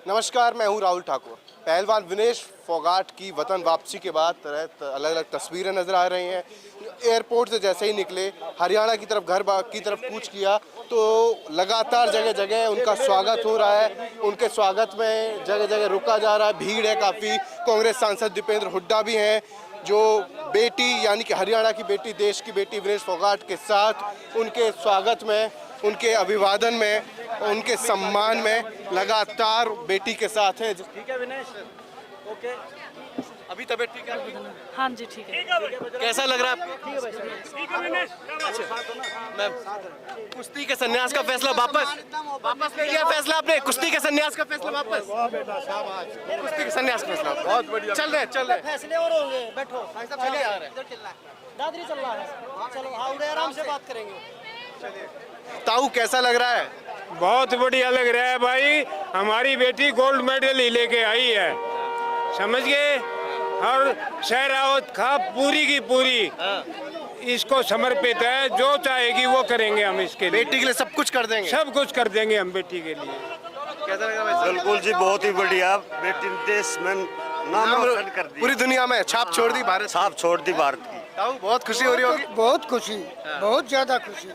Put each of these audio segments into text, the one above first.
नमस्कार, मैं हूं राहुल ठाकुर। पहलवान विनेश फोगाट की वतन वापसी के बाद अलग अलग तस्वीरें नज़र आ रही हैं। एयरपोर्ट से जैसे ही निकले, हरियाणा की तरफ की तरफ कूच किया तो लगातार जगह जगह उनका स्वागत हो रहा है। उनके स्वागत में जगह जगह रुका जा रहा है, भीड़ है काफ़ी। कांग्रेस सांसद दीपेंद्र हुड्डा भी हैं जो बेटी यानी कि हरियाणा की बेटी, देश की बेटी विनेश फोगाट के साथ उनके स्वागत में, उनके अभिवादन में, उनके सम्मान में लगातार बेटी के साथ है। ठीक है विनेश, ओके, अभी तबीयत ठीक है? हाँ जी ठीक है। कैसा लग रहा है आपको? मैं कुश्ती के संन्यास का फैसला वापस ले लिया। फैसला आपने कुश्ती के संन्यास का फैसला वापस? कुश्ती के संन्यास का फैसला बहुत बढ़िया। चल रहे फैसले और होंगे। बैठो चलिए आ रहे हैं। दादरी चल रहा है। चलो हाँ, उधर आराम से बात करेंगे। ताऊ कैसा लग रहा है? बहुत बढ़िया लग रहा है भाई। हमारी बेटी गोल्ड मेडल ही लेके आई है, समझ गए। और शहरावत खा पूरी की पूरी इसको समर्पित है। जो चाहेगी वो करेंगे हम इसके लिए। बेटी के लिए सब कुछ कर देंगे। सब कुछ कर देंगे हम बेटी के लिए। कैसा लगा भाई? बिल्कुल जी, बहुत ही बढ़िया। बेटी ने देश में नाम रोशन कर दिया, पूरी दुनिया में छाप छोड़ दी, भारत छाप छोड़ दी भारत की। ताऊ बहुत खुशी हो रही होगी। बहुत खुशी, बहुत ज्यादा खुशी।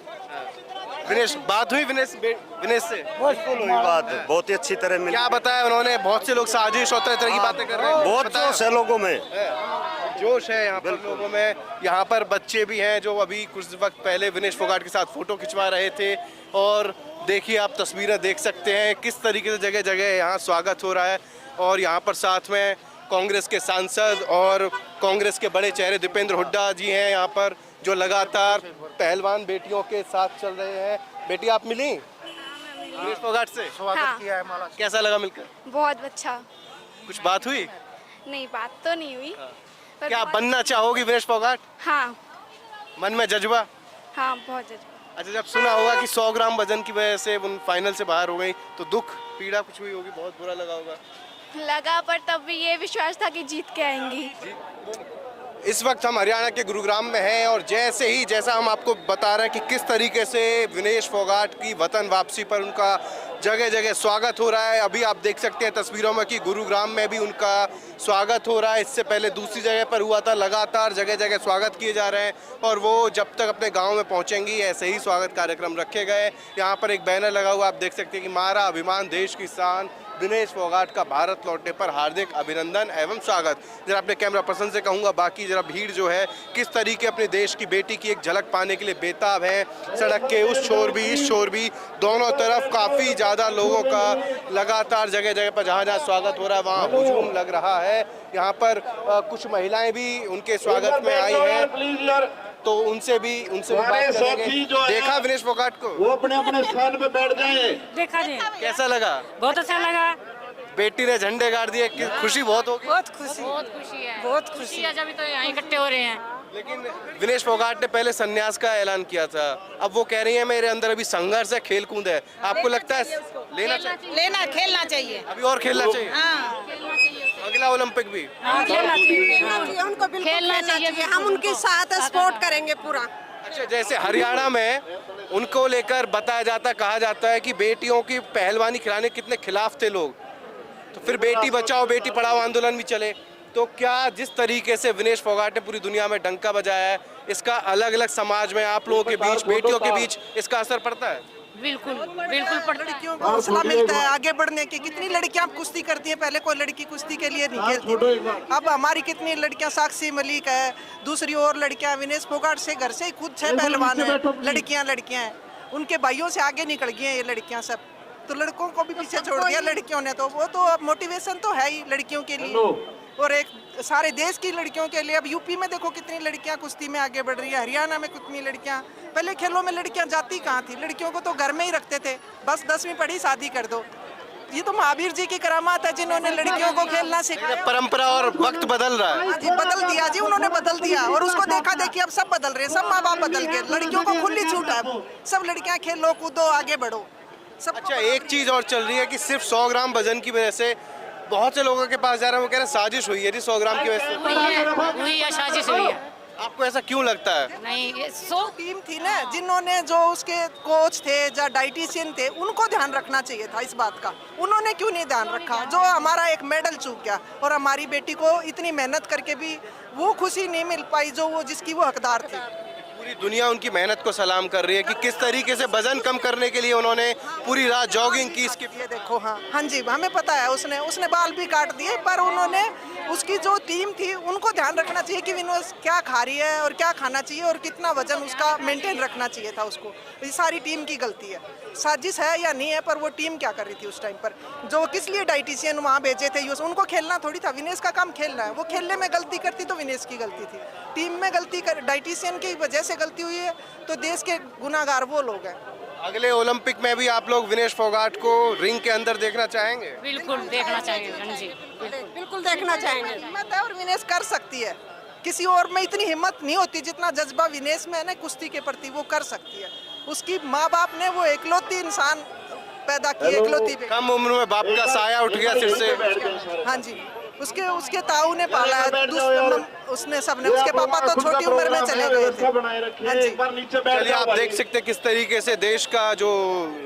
विनेश, बात हुई विनेश से? बिल्कुल हुई बात, बहुत ही अच्छी तरह मिली। क्या बताया उन्होंने? बहुत से लोग साजिश और तरह की बातें कर रहे हैं। बहुत जोश है लोगों में, जोश है यहाँ पर लोगों में। यहाँ पर बच्चे भी हैं जो अभी कुछ वक्त पहले विनेश फोगाट के साथ फोटो खिंचवा रहे थे। और देखिए, आप तस्वीरें देख सकते हैं किस तरीके से जगह जगह यहाँ स्वागत हो रहा है। और यहाँ पर साथ में कांग्रेस के सांसद और कांग्रेस के बड़े चेहरे दीपेंद्र हुड्डा जी हैं यहाँ पर, जो लगातार पहलवान बेटियों के साथ चल रहे हैं। बेटी आप मिली विनेश फोगाट से? हाँ। किया है माला। कैसा लगा मिलकर? बहुत अच्छा। कुछ बात हुई? नहीं, बात तो नहीं हुई। पर क्या बहुत- बनना चाहोगी विनेश फोगाट? हाँ मन में जज्बा? हाँ, बहुत जज्बा। अच्छा, जब सुना होगा कि 100 ग्राम वजन की वजह से उन फाइनल से बाहर हो गई तो दुख पीड़ा कुछ हुई होगी, बहुत बुरा लगा होगा। लगा, पर तब भी ये विश्वास था कि जीत के आएंगी। इस वक्त हम हरियाणा के गुरुग्राम में हैं और जैसा हम आपको बता रहे हैं कि किस तरीके से विनेश फोगाट की वतन वापसी पर उनका जगह जगह स्वागत हो रहा है। अभी आप देख सकते हैं तस्वीरों में कि गुरुग्राम में भी उनका स्वागत हो रहा है। इससे पहले दूसरी जगह पर हुआ था। लगातार जगह जगह स्वागत किए जा रहे हैं और वो जब तक अपने गांव में पहुंचेंगी ऐसे ही स्वागत कार्यक्रम रखे गए। यहाँ पर एक बैनर लगा हुआ, आप देख सकते हैं कि मारा अभिमान देश की शान, विनेश फोगाट का भारत लौटने पर हार्दिक अभिनंदन एवं स्वागत। जरा अपने कैमरा पर्सन से कहूँगा, बाकी जरा भीड़ जो है किस तरीके अपने देश की बेटी की एक झलक पाने के लिए बेताब है। सड़क के उस छोर भी इस छोर भी दोनों तरफ काफ़ी ज़्यादा लोगों का लगातार जगह जगह पर जहाँ जहाँ स्वागत हो रहा है वहाँ हुजूम लग रहा है। यहाँ पर कुछ महिलाएं भी उनके स्वागत में आई हैं, तो उनसे भी बात करेंगे। देखा विनेश फोगाट को? वो अपने अपने स्थान पे बैठ जाए। देखा जी, कैसा लगा? बहुत अच्छा लगा। बेटी ने झंडे गाड़ दिए, खुशी बहुत होगी। बहुत खुशी है, बहुत खुशी है। जब तो यहाँ इकट्ठे हो रहे हैं। लेकिन विनेश फोगाट ने पहले संन्यास का ऐलान किया था, अब वो कह रही है मेरे अंदर अभी संघर्ष है, खेल कूद है। आपको लगता है खेलना चाहिए? अभी और खेलना चाहिए। अगला ओलंपिक भी उनको बिल्कुल खेलना चाहिए। हम उनके साथ सपोर्ट करेंगे पूरा। अच्छा, जैसे हरियाणा में उनको लेकर बताया जाता, कहा जाता है कि बेटियों की पहलवानी खिलाने कितने खिलाफ थे लोग, तो फिर बेटी बचाओ बेटी पढ़ाओ आंदोलन भी चले। तो क्या जिस तरीके से विनेश फोगाट ने पूरी दुनिया में डंका बजाया है, इसका अलग अलग समाज में आप लोगों के बीच, बेटियों के बीच इसका असर पड़ता है? बिल्कुल बिल्कुल पड़ता है। लड़कियों को हौसला मिलता है आगे बढ़ने की। कितनी लड़कियां कुश्ती करती हैं, पहले कोई लड़की कुश्ती के लिए नहीं खेलती थी। अब हमारी कितनी लड़कियां, साक्षी मलिक है, दूसरी और लड़कियां, विनेश फोगाट से घर से ही खुद 6 पहलवान है, लड़कियां हैं। उनके भाइयों से आगे निकल गई हैं ये लड़कियां सब। तो लड़कों को भी पीछे छोड़ दिया लड़कियों ने। तो वो तो अब मोटिवेशन तो है ही लड़कियों के लिए और एक सारे देश की लड़कियों के लिए। अब यूपी में देखो कितनी लड़कियां कुश्ती में आगे बढ़ रही है, हरियाणा में कितनी लड़कियां। पहले खेलों में लड़कियां जाती कहाँ थी? लड़कियों को तो घर में ही रखते थे, बस 10वीं पढ़ी शादी कर दो। ये तो महावीर जी की करामात है जिन्होंने लड़कियों को खेलना सिखाया। परंपरा और वक्त बदल रहा है। हाँ जी, बदल दिया जी, उन्होंने बदल दिया और उसको देखा देखी अब सब बदल रहे हैं। सब माँ बाप बदल गए, लड़कियों को खुली छूट है। सब लड़कियां खेलो कूदो आगे बढ़ो। सब अच्छा, एक चीज और चल रही है कि सिर्फ 100 ग्राम वजन की वजह से बहुत से लोगों के पास जा रहे हैं, वो कह रहे हैं साजिश हुई है जी 100 ग्राम की वजह से। हुई है साजिश हुई है। आपको ऐसा क्यों लगता है? नहीं ये सो टीम थी ना, जिन्होंने जो उसके कोच थे या डाइटिशियन थे, उनको ध्यान रखना चाहिए था इस बात का। उन्होंने क्यों नहीं ध्यान रखा? जो हमारा एक मेडल चूक गया और हमारी बेटी को इतनी मेहनत करके भी वो खुशी नहीं मिल पाई जो वो जिसकी वो हकदार थी। पूरी दुनिया उनकी मेहनत को सलाम कर रही है कि किस तरीके से वजन कम करने के लिए उन्होंने पूरी रात जॉगिंग की। इसकी ये देखो, हाँ जी, हमें पता है उसने बाल भी काट दिए, पर उन्होंने उसकी जो टीम थी उनको ध्यान रखना चाहिए कि विनोद क्या खा रही है और क्या खाना चाहिए और कितना वजन उसका मेंटेन रखना चाहिए था उसको। ये सारी टीम की गलती है। साजिश है या नहीं है, पर वो टीम क्या कर रही थी उस टाइम पर? जो किस लिए डाइटिशियन वहाँ भेजे थे, उनको खेलना थोड़ी था। विनेश का काम खेलना है, वो खेलने में गलती करती तो विनेश की गलती थी। टीम में गलती कर, डाइटिशियन की वजह से गलती हुई है, तो देश के गुनाहगार वो लोग हैं। अगले ओलंपिक में भी आप लोग विनेश फोगाट को रिंग के अंदर देखना चाहेंगे? बिल्कुल देखना चाहिए। हाँ जी बिल्कुल देखना चाहेंगे। हिम्मत है और विनेश कर सकती है। किसी और में इतनी हिम्मत नहीं होती जितना जज्बा विनेश में है ना कुश्ती के प्रति, वो कर सकती है। उसकी माँ बाप ने वो एकलौती इंसान पैदा की, एकलौती कम उम्र में बाप का साया उठ गया सिर से। हाँ जी, उसके ताऊ ने पाला है, उसने सबने, उसके पापा तो छोटी उम्र में चले गए थे। हाँ जी। चलिए आप देख सकते हैं किस तरीके से देश का जो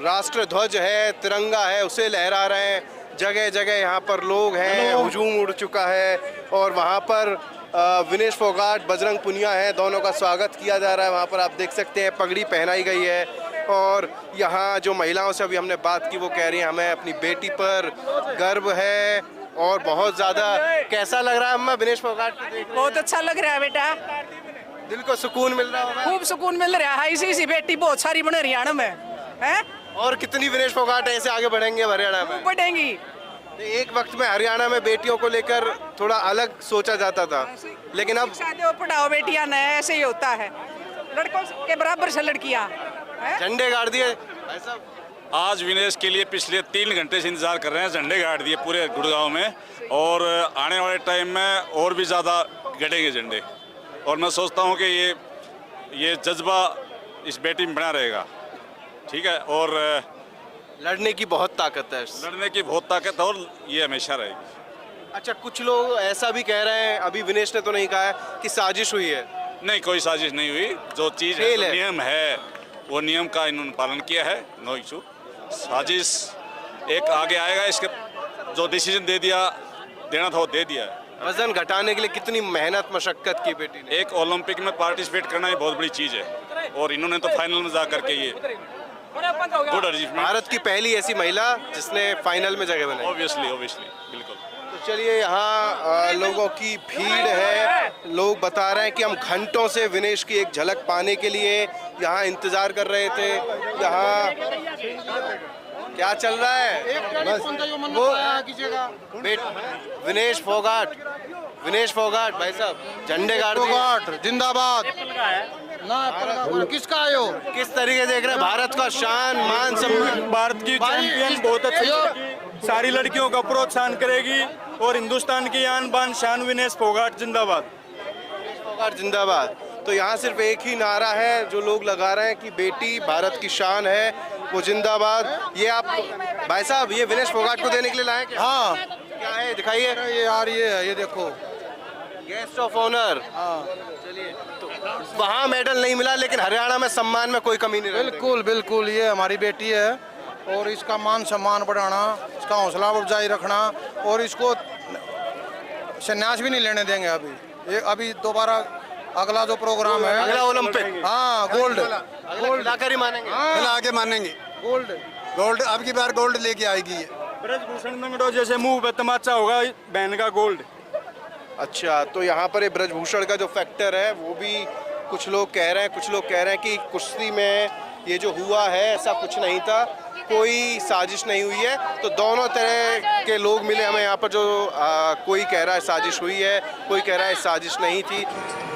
राष्ट्र ध्वज है, तिरंगा है, उसे लहरा रहे हैं। जगह जगह यहाँ पर लोग हैं, हुजूम उड़ चुका है और वहाँ पर विनेश फोगाट, बजरंग पुनिया है, दोनों का स्वागत किया जा रहा है। वहाँ पर आप देख सकते हैं पगड़ी पहनाई गई है और यहाँ जो महिलाओं से अभी हमने बात की वो कह रही हैं हमें अपनी बेटी पर गर्व है और बहुत ज़्यादा। कैसा लग रहा है अम्मा विनेश फोगाट को देख? बहुत अच्छा लग रहा है बेटा, दिल को सुकून मिल रहा होगा। खूब सुकून मिल रहा है। इसी बेटी बहुत सारी बने हरियाणा में है। और कितनी विनेश फोगाट ऐसे आगे बढ़ेंगे हरियाणा में? बढ़ेंगी। एक वक्त में हरियाणा में बेटियों को लेकर थोड़ा अलग सोचा जाता था, लेकिन अब शादी पढ़ाओ बेटियां न, ऐसे ही होता है। लड़कों के बराबर से लड़कियां झंडे गाड़ दिए भाई साहब। आज विनेश के लिए पिछले 3 घंटे से इंतजार कर रहे हैं। झंडे गाड़ दिए पूरे गुड़गांव में और आने वाले टाइम में और भी ज़्यादा गड़ेंगे झंडे। और मैं सोचता हूं कि ये जज्बा इस बेटी में बना रहेगा। ठीक है, और लड़ने की बहुत ताकत है, लड़ने की बहुत ताकत है और ये हमेशा रहेगी। अच्छा, कुछ लोग ऐसा भी कह रहे हैं, अभी विनेश ने तो नहीं कहा है कि साजिश हुई है। नहीं, कोई साजिश नहीं हुई। जो चीज़ है, जो नियम है, वो नियम का इन्होंने पालन किया है। No issue. साजिश एक आगे आएगा, इसके जो डिसीजन देना था वो दे दिया है। वजन घटाने के लिए कितनी मेहनत मशक्कत की बेटी ने। एक ओलंपिक में पार्टिसिपेट करना ही बहुत बड़ी चीज़ है और इन्होंने तो फाइनल में जा करके ये गुड अचीवमेंट। भारत की पहली ऐसी महिला जिसने फाइनल में जगह बनाई। ऑब्वियसली बिल्कुल। तो चलिए, यहाँ लोगों की भीड़ है। लोग बता रहे हैं कि हम घंटों से विनेश की एक झलक पाने के लिए यहाँ इंतजार कर रहे थे। यहाँ क्या चल रहा है? बस वो विनेश फोगाट भाई साहब झंडे गाड़ दिए। जिंदाबाद। किसका आयो? किस तरीके देख रहे हैं भारत का शान, मान, सम्मान? भारत की चैंपियन बहुत अच्छी, सारी लड़कियों का प्रोत्साहन करेगी और हिंदुस्तान की आन बान शान विनेश फोगाट जिंदाबाद। फोगाट जिंदाबाद। तो यहाँ सिर्फ एक ही नारा है जो लोग लगा रहे हैं कि बेटी भारत की शान है, वो जिंदाबाद। ये आप भाई साहब ये विनेश फोगाट को देने के लिए लाए क्या? हाँ, क्या है दिखाइए। ये यार ये है, ये देखो, गेस्ट ऑफ ऑनर। चलिए, तो वहाँ मेडल नहीं मिला लेकिन हरियाणा में सम्मान में कोई कमी नहीं रही। बिल्कुल ये हमारी बेटी है और इसका मान सम्मान बढ़ाना, इसका हौसला अफजाई रखना और इसको संन्यास भी नहीं लेने देंगे। अभी दोबारा अगला जो प्रोग्राम है, अगला ओलंपिक, हाँ, गोल्ड लाकर ही मानेंगे। आगे मानेंगे। गोल्ड अब की बार गोल्ड लेके आएगी। ब्रजभूषण मंगड़ो जैसे मुंह पे तमाचा होगा बहन का गोल्ड। अच्छा, तो यहाँ पर ये ब्रजभूषण का जो फैक्टर है वो भी कुछ लोग कह रहे हैं। कुछ लोग कह रहे हैं कि कुश्ती में ये जो हुआ है ऐसा कुछ नहीं था, कोई साजिश नहीं हुई है। तो दोनों तरह के लोग मिले हमें यहाँ पर, जो कोई कह रहा है साजिश हुई है, कोई कह रहा है साजिश नहीं थी।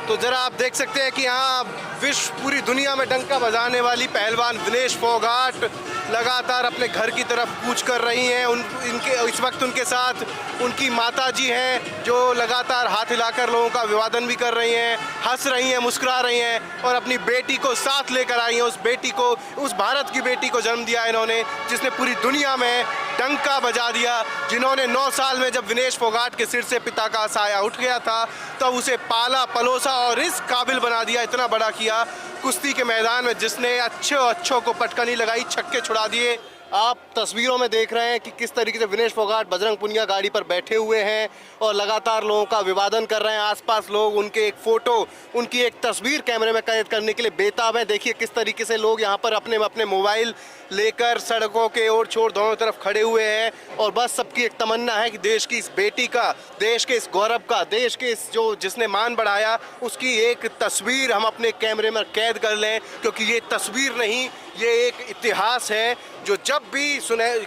तो ज़रा आप देख सकते हैं कि यहाँ विश्व, पूरी दुनिया में डंका बजाने वाली पहलवान विनेश फोगाट लगातार अपने घर की तरफ कूच कर रही हैं। इनके इस वक्त उनके साथ उनकी माताजी हैं जो लगातार हाथ हिलाकर लोगों का अभिवादन भी कर रही हैं, हंस रही हैं, मुस्कुरा रही हैं और अपनी बेटी को साथ लेकर आई हैं। उस बेटी को, उस भारत की बेटी को जन्म दिया इन्होंने, जिसने पूरी दुनिया में डंका बजा दिया, जिन्होंने 9 साल में जब विनेश फोगाट के सिर से पिता का साया उठ गया था तब उसे पाला पलोसा और इस काबिल बना दिया, इतना बड़ा किया कुश्ती के मैदान में, जिसने अच्छों को पटकनी लगाई, छक्के छुड़ा दिए। आप तस्वीरों में देख रहे हैं कि किस तरीके से विनेश फोगाट बजरंग पुनिया गाड़ी पर बैठे हुए हैं और लगातार लोगों का अभिवादन कर रहे हैं। आसपास लोग उनके एक फ़ोटो, उनकी एक तस्वीर कैमरे में कैद करने के लिए बेताब है। देखिए किस तरीके से लोग यहाँ पर अपने अपने मोबाइल लेकर सड़कों के ओर छोर दोनों तरफ खड़े हुए हैं और बस सबकी एक तमन्ना है कि देश की इस बेटी का, देश के इस गौरव का, देश के इस जो जिसने मान बढ़ाया उसकी एक तस्वीर हम अपने कैमरे में कैद कर लें, क्योंकि ये तस्वीर नहीं, ये एक इतिहास है जो जब भी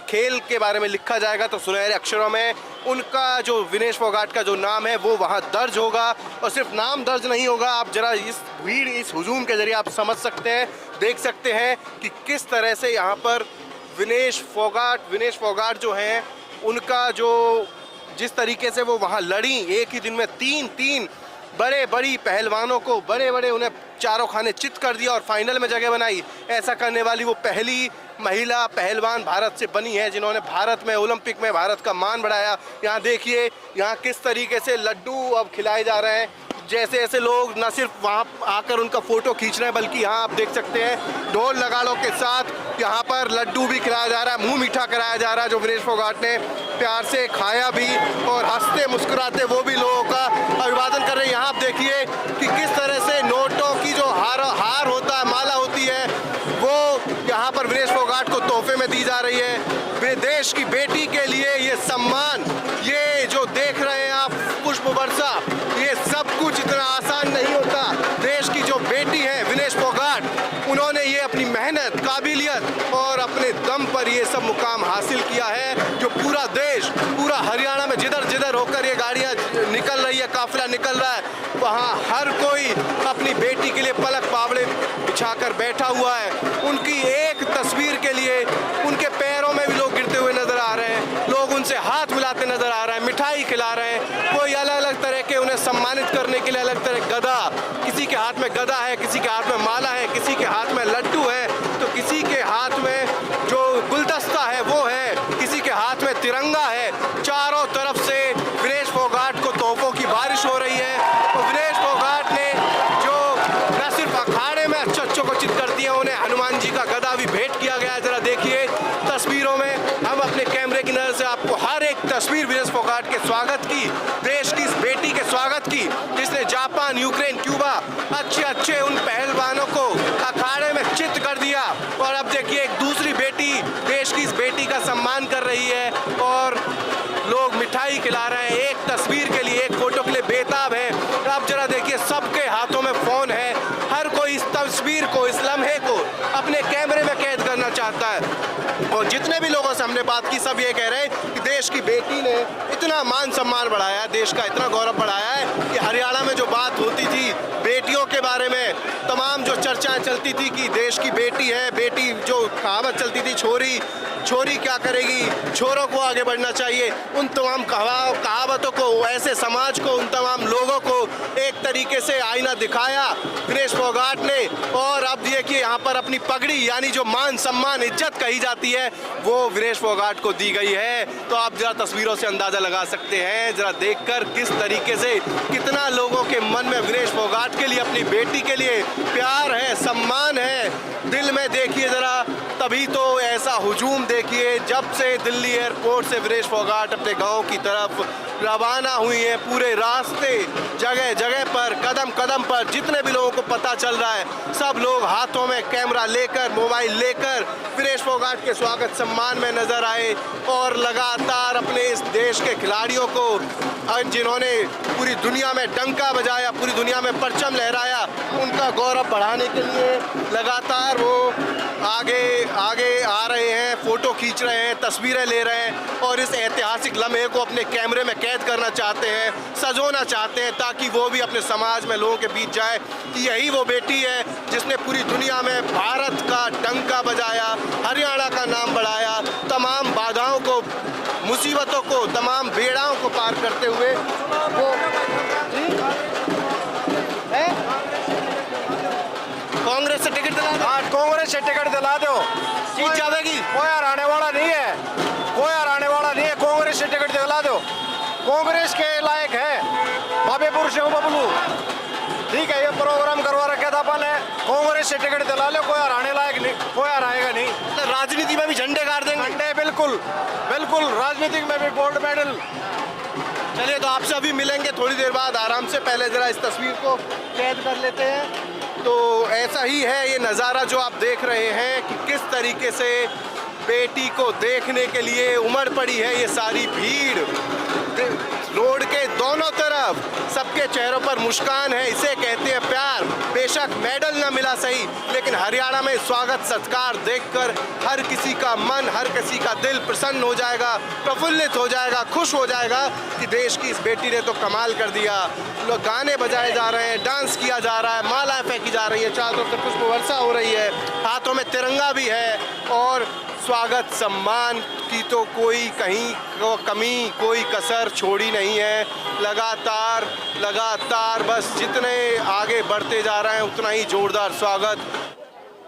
खेल के बारे में लिखा जाएगा तो सुनहरे अक्षरों में उनका जो विनेश फोगाट का जो नाम है वो वहाँ दर्ज होगा। और सिर्फ नाम दर्ज नहीं होगा, आप जरा इस भीड़, इस हुजूम के जरिए आप समझ सकते हैं, देख सकते हैं कि किस तरह से यहाँ पर विनेश फोगाट जो हैं उनका जो जिस तरीके से वो वहाँ लड़ी, एक ही दिन में तीन बड़ी पहलवानों को बड़े उन्हें चारों खाने चित कर दिया और फाइनल में जगह बनाई। ऐसा करने वाली वो पहली महिला पहलवान भारत से बनी है जिन्होंने भारत में ओलंपिक में भारत का मान बढ़ाया। यहाँ देखिए यहाँ किस तरीके से लड्डू अब खिलाए जा रहे हैं, जैसे ऐसे लोग न सिर्फ वहाँ आकर उनका फ़ोटो खींच रहे हैं बल्कि यहाँ आप देख सकते हैं ढोल नगाड़ों के साथ यहाँ पर लड्डू भी खिलाया जा रहा है, मुंह मीठा कराया जा रहा है, जो विनेश फोगाट ने प्यार से खाया भी और हंसते मुस्कुराते वो भी लोगों का अभिवादन कर रहे हैं। यहाँ आप देखिए कि किस तरह से नोटों की जो हार होता है, माला होती है, वो यहाँ पर विनेश फोगाट को तोहफे में दी जा रही है। देश की बेटी के लिए ये सम्मान, ये जो देख रहे हैं आप पुष्प वर्षा, ये सब कुछ इतना आसान नहीं होता। देश की जो बेटी है विनेश फोगाट, उन्होंने ये अपनी मेहनत, काबिलियत और अपने दम पर ये सब मुकाम हासिल किया है, जो पूरा देश, पूरा हरियाणा में जिधर होकर ये गाड़ियाँ निकल रही है, काफिला निकल रहा है, वहाँ हर कोई अपनी बेटी के लिए पलक पावड़े बिछाकर बैठा हुआ है। उनकी एक तस्वीर के लिए उनके पैरों में भी लोग गिरते हुए नजर आ रहे हैं, लोग उनसे हाथ मिलाते नजर आ रहे हैं, मिठाई खिला रहे हैं, कोई अलग तरह के उन्हें सम्मानित करने के लिए अलग तरह गदा, किसी के हाथ में गदा है, किसी के हाथ में माला है, किसी के हाथ में लड्डू है, तो किसी के हाथ में जो गुलदस्ता है वो है, किसी के हाथ में तिरंगा है। चारों तरफ से विनेश फोगाट को तोहफों की बारिश हो रही है और विनेश फोगाट ने जो न सिर्फ अखाड़े में अच्छों को चित कर दिया, उन्हें हनुमान जी का गदा भी भेंट किया गया है। जरा देखिए तस्वीरों में, हम अपने कैमरे की नजर से आपको हर एक तस्वीर विनेश फोगाट के स्वागत की, देश की इस बेटी के स्वागत की, जिसने जापान, यूक्रेन, क्यूबा अच्छे उन पहलवानों को अखाड़े में चित कर दिया। और अब देखिए एक दूसरी बेटी देश की इस बेटी का सम्मान कर रही है और लोग मिठाई खिला रहे हैं, एक तस्वीर के लिए, एक फोटो के लिए बेताब है। आप जरा देखिए सबके हाथों में फोन है, हर कोई इस तस्वीर को, इस लम्हे को अपने कैमरे में कैद करना चाहता है। और जितने भी लोगों से हमने बात की सब ये कह रहे हैं कि देश की बेटी ने इतना मान सम्मान बढ़ाया, देश का इतना गौरव बढ़ाया है कि हरियाणा में जो बात होती थी बेटियों के बारे में, तमाम जो चर्चाएं चलती थी कि देश की बेटी है, बेटी जो कहावत चलती थी छोरी क्या करेगी, छोरों को आगे बढ़ना चाहिए, उन तमाम कहावतों को, ऐसे समाज को, उन तमाम लोगों को एक तरीके से आईना दिखाया विनेश फोगाट ने। और अब देखिए यहाँ पर अपनी पगड़ी, यानी जो मान सम्मान, इज्जत कही जाती है, वो विनेश फोगाट को दी गई है। तो आप जरा तस्वीरों से अंदाजा लगा सकते हैं, जरा देखकर किस तरीके से कितना लोगों के मन में विनेश फोगाट के लिए, अपनी बेटी के लिए प्यार है, सम्मान है दिल में। देखिए जरा, तभी तो ऐसा हुजूम देखिए, जब से दिल्ली एयरपोर्ट से विनेश फोगाट अपने गांव की तरफ रवाना हुई है, पूरे रास्ते जगह पर, कदम पर जितने भी लोगों को पता चल रहा है, सब लोग हाथों में कैमरा लेकर, मोबाइल लेकर विनेश फोगाट के स्वागत सम्मान में नजर आए और लगातार अपने इस देश के खिलाड़ियों को, जिन्होंने पूरी दुनिया में डंका बजाया, पूरी दुनिया में परचम लहराया, उनका गौरव बढ़ाने के लिए लगातार वो आगे आ रहे हैं, फोटो खींच रहे हैं, तस्वीरें ले रहे हैं और इस ऐतिहासिक लम्हे को अपने कैमरे में कैद करना चाहते हैं, सजोना चाहते हैं, ताकि वो भी अपने समाज में लोगों के बीच जाए कि यही वो बेटी है जिसने पूरी दुनिया में भारत का डंका बजाया, हरियाणा का नाम बढ़ाया, तमाम बाधाओं को, मुसीबतों को, तमाम बेड़ाओं को पार करते हुए वो कांग्रेस से टिकट दिला दो, आज कांग्रेस से टिकट दिला दो, जीत जाएगी। कोई हराने वाला नहीं है, कोई टिकट दिला दो, कांग्रेस के लायक है बाबेपुर से बबलू, ठीक है, ये प्रोग्राम करवा रखा था अपन ने, कांग्रेस से टिकट दिला लो, कोई हराने लायक नहीं, कोई हराएगा नहीं। तो राजनीति में भी झंडे गाड़ देंगे? झंडे बिल्कुल बिल्कुल, राजनीतिक में भी गोल्ड मेडल। चलिए, तो आपसे अभी मिलेंगे थोड़ी देर बाद आराम से, पहले जरा इस तस्वीर को कैद कर लेते हैं। तो ऐसा ही है ये नज़ारा जो आप देख रहे हैं कि किस तरीके से बेटी को देखने के लिए उमड़ पड़ी है ये सारी भीड़। रोड के दोनों तरफ सबके चेहरों पर मुस्कान है, इसे कहते हैं प्यार। बेशक मेडल ना मिला सही, लेकिन हरियाणा में स्वागत सत्कार देखकर हर किसी का मन, हर किसी का दिल प्रसन्न हो जाएगा, प्रफुल्लित हो जाएगा, खुश हो जाएगा कि देश की इस बेटी ने तो कमाल कर दिया। लोग गाने बजाए जा रहे हैं, डांस किया जा रहा है, मालाएं फेंकी जा रही है, चारों तरफ पुष्प वर्षा हो रही है, हाथों में तिरंगा भी है, और स्वागत सम्मान की तो कोई कहीं कमी, कोई कसर छोड़ी नहीं है। लगातार लगातार बस जितने आगे बढ़ते जा रहे हैं उतना ही जोरदार स्वागत।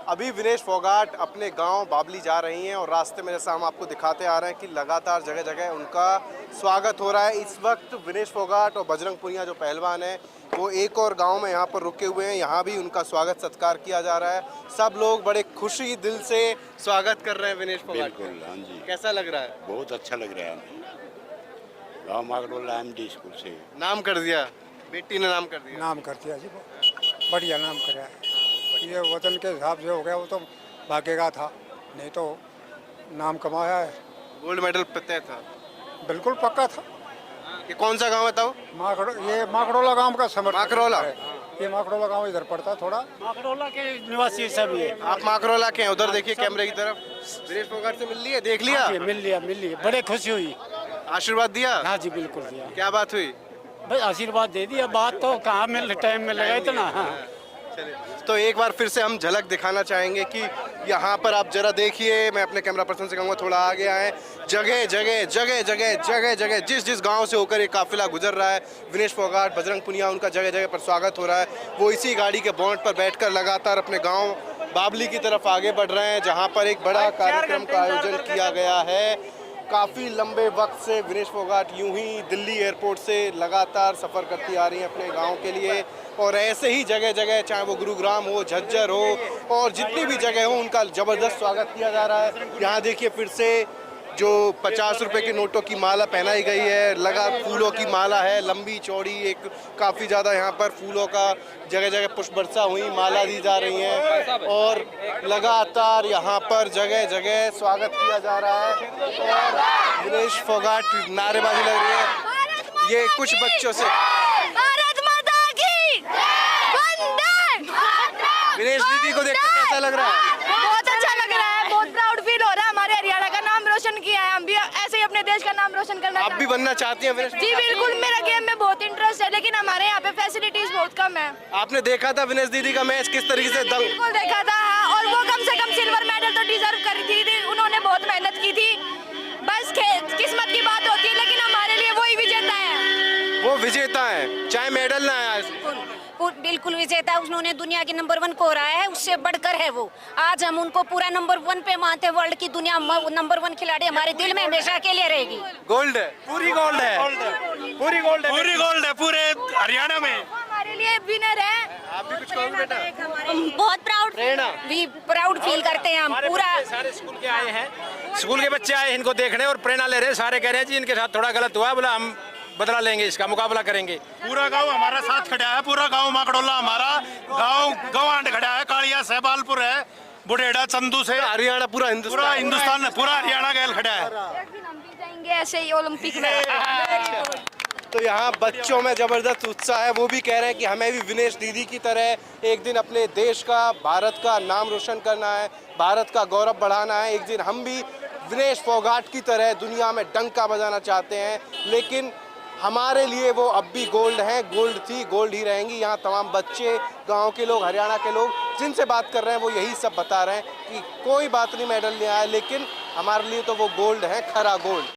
अभी विनेश फोगाट अपने गांव बाबली जा रही हैं और रास्ते में जैसा हम आपको दिखाते आ रहे हैं कि लगातार जगह जगह उनका स्वागत हो रहा है। इस वक्त विनेश फोगाट और बजरंग पुनिया जो पहलवान हैं वो एक और गांव में यहाँ पर रुके हुए हैं, यहाँ भी उनका स्वागत सत्कार किया जा रहा है। सब लोग बड़े खुशी दिल से स्वागत कर रहे हैं विनेश फोगाट। बिल्कुल, हाँ जी, कैसा लग रहा है? बहुत अच्छा लग रहा है। गाँव मागरोला MD स्कूल से नाम कर दिया, बेटी ने नाम कर दिया। नाम कर दिया जी, बढ़िया नाम कराया। ये वतन के हिसाब से हो गया, वो तो भाग्य का था, नहीं तो नाम कमाया है। गोल्ड मेडल तय था? बिल्कुल पक्का था। ये कौन सा गांव है ताऊ? ये माकड़ोला गांव का समर्थक माकड़ोला है। ये माकड़ोला गांव इधर पड़ता, थोड़ा माकड़ोला के निवासी सभी है। आप माकड़ोला के हैं? उधर देखिए कैमरे की तरफ। विनेश फोगाट से मिल लिया, देख लिया? मिल लिया, बड़े खुशी हुई। आशीर्वाद दिया? हाँ जी, बिल्कुल दिया। क्या बात हुई? भाई आशीर्वाद दे दिया, बात तो कहाँ मिल टाइम में लगा इतना। हाँ, चलिए, तो एक बार फिर से हम झलक दिखाना चाहेंगे कि यहाँ पर आप जरा देखिए, मैं अपने कैमरा पर्सन से कहूँगा थोड़ा आगे आए। जगह जगह जगह जगह जगह जगह जिस जिस गांव से होकर ये काफिला गुजर रहा है, विनेश फोगाट, बजरंग पुनिया, उनका जगह जगह पर स्वागत हो रहा है। वो इसी गाड़ी के बोनट पर बैठकर लगातार अपने गांव बाबली की तरफ आगे बढ़ रहे हैं, जहाँ पर एक बड़ा कार्यक्रम का आयोजन किया गया है। काफ़ी लंबे वक्त से विनेश फोगाट यूं ही दिल्ली एयरपोर्ट से लगातार सफ़र करती आ रही हैं अपने गांव के लिए, और ऐसे ही जगह जगह, चाहे वो गुरुग्राम हो, झज्जर हो, और जितनी भी जगह हो, उनका ज़बरदस्त स्वागत किया जा रहा है। यहाँ देखिए फिर से जो 50 रुपए के नोटों की माला पहनाई गई है, लगा फूलों की माला है, लंबी चौड़ी, एक काफ़ी ज़्यादा यहाँ पर फूलों का जगह जगह पुष्प वर्षा हुई, माला दी जा रही है, और लगातार यहाँ पर जगह जगह स्वागत किया जा रहा है, और विनेश फोगाट नारेबाजी लग रही है। ये कुछ बच्चों से भारत माता की वंदे मातरम। विनेश दीदी को देखकर कैसा लग रहा है? बहुत अच्छा लग रहा है, बहुत प्राउड फील हो रहा है। हमारे हरियाणा का नाम रोशन किया है, हम भी ऐसे ही अपने देश का नाम रोशन करना आप भी बनना चाहती हैं विनेश? जी बिल्कुल, मेरा गेम में बहुत इंटरेस्ट है, लेकिन हमारे यहाँ पे फैसिलिटीज बहुत कम है। आपने देखा था विनेश दीदी का मैच किस तरीके से दंग? बिल्कुल देखा था, हाँ, और वो कम से कम सिल्वर मेडल तो डिजर्व कर थी, उन्होंने बहुत मेहनत की थी। बस किस्मत की बात होती है, लेकिन हमारे लिए वही विजेता है। वो विजेता है, चाहे मेडल ना आया। बिल्कुल विजेता, उन्होंने दुनिया के नंबर 1 को हराया है, उससे बढ़कर है वो। आज हम उनको पूरा नंबर 1 पे मानते हैं। वर्ल्ड की दुनिया नंबर 1 खिलाड़ी हमारे दिल में हमेशा के लिए रहेगी। गोल्ड है, पूरी गोल्ड है, पूरी गोल्ड है, पूरी गोल्ड है पूरे हरियाणा में। हमारे लिए विनर है। आप भी कुछ कहोगे बेटा? हम बहुत प्राउड फील करते हैं। हम पूरा सारे स्कूल के आए हैं, स्कूल के बच्चे आए इनको देखने और प्रेरणा ले रहे हैं। सारे कह रहे हैं जी इनके साथ थोड़ा गलत हुआ, बोला हम बदला लेंगे, इसका मुकाबला करेंगे। पूरा गांव हमारा साथ खड़ा है, पूरा गांव माकड़ोला हमारा गांव गवांड खड़ा है, कालिया सहबालपुर है, बुढ़ेड़ा चंदू से हरियाणा, पूरा हिंदुस्तान, पूरा हरियाणा गैल खड़ा है। एक दिन हम भी जाएंगे ऐसे ही ओलंपिक में। तो यहाँ बच्चों में जबरदस्त उत्साह है, वो भी कह रहे हैं कि हमें भी विनेश दीदी की तरह एक दिन अपने देश का, भारत का नाम रोशन करना है, भारत का गौरव बढ़ाना है। एक दिन हम भी विनेश फोगाट की तरह दुनिया में डंका बजाना चाहते हैं, लेकिन हमारे लिए वो अब भी गोल्ड हैं, गोल्ड थी, गोल्ड ही रहेंगी। यहाँ तमाम बच्चे, गांव के लोग, हरियाणा के लोग जिनसे बात कर रहे हैं वो यही सब बता रहे हैं कि कोई बात नहीं मेडल नहीं आया, लेकिन हमारे लिए तो वो गोल्ड है, खरा गोल्ड।